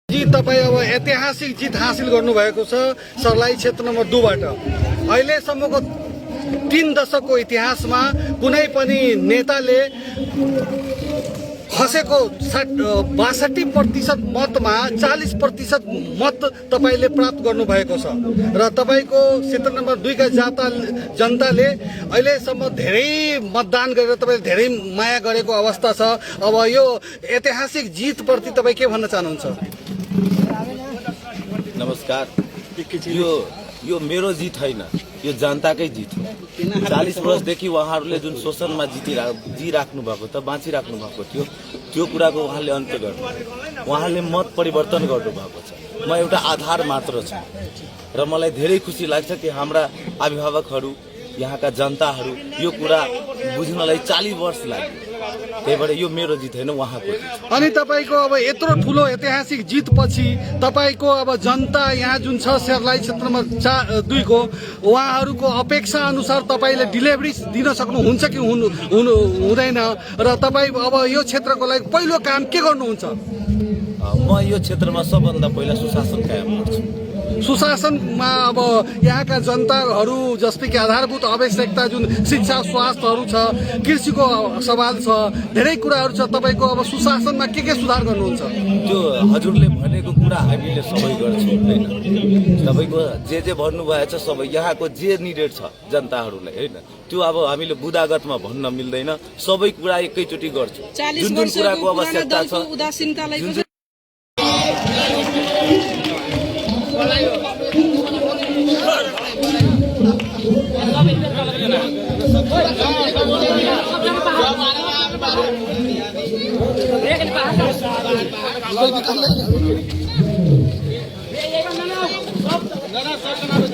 जी तपाईँ अब ऐतिहासिक जित हासिल गर्नुभएको छ सर्लाही क्षेत्र नम्बर 2 बाट। अहिलेसम्मको 3 दशकको इतिहासमा कुनै पनि नेताले खसेको 62% मतमा 40% मत तपाईले प्राप्त गर्नुभएको छ र तपाईको क्षेत्र नम्बर 2 का जनताले अहिलेसम्म धेरै मतदान गरेर तपाईले धेरै माया गरेको अवस्था छ। अब यो ऐतिहासिक जित प्रति तपाई के भन्न चाहनुहुन्छ? नमस्कार। यो मेरो जित हैन, यो जनताकै जित हो। 40 वर्षदेखि उहाँहरूले जुन शोषणमा जिराख्नु भएको त बाँचिराख्नु भएको थियो, त्यो कुराको उहाँले अन्त्य गर्नु, उहाँले मत परिवर्तन गर्नुभएको छ। म एउटा आधार मात्र छु र मलाई धेरै खुसी लाग्छ कि हाम्रा अभिभावकहरू, यहाँका जनताहरू यो कुरा बुझ्नलाई 40 वर्ष लाग्यो। त्यही भएर यो मेरो जित हैन, उहाँको जित। अनि तपाईको अब यत्रो ठुलो ऐतिहासिक जित पछि तपाईको अब जनता यहाँ जुन छ सर्लाही क्षेत्रमा 2 को उहाँहरूको अपेक्षा अनुसार तपाईले डेलिभरी दिन सक्नुहुन्छ कि हुँदैन र तपाई अब यो क्षेत्रको लागि पहिलो काम के गर्नुहुन्छ? म यो क्षेत्रमा सबभन्दा पहिला सुशासन कायम गर्छु। सुशासनमा अब यहाँका जनताहरू जस्तै कि आधारभूत आवश्यकता जुन शिक्षा स्वास्थ्यहरू छ, कृषिको सवाल छ, धेरै कुराहरू छ, तपाईको अब सुशासनमा के सुधार गर्नुहुन्छ? त्यो हजुरले भनेको कुरा हामीले सबै गर्छौँ हैन। तपाईको जे भन्नुभएको छ सबै यहाँको जे निडेड छ जनताहरूलाई हैन, त्यो अब हामीले बुदागतमा भन्न मिल्दैन। सबै कुरा एकैचोटी गर्छौँ। जुन कुराको आवश्यकता छ Nana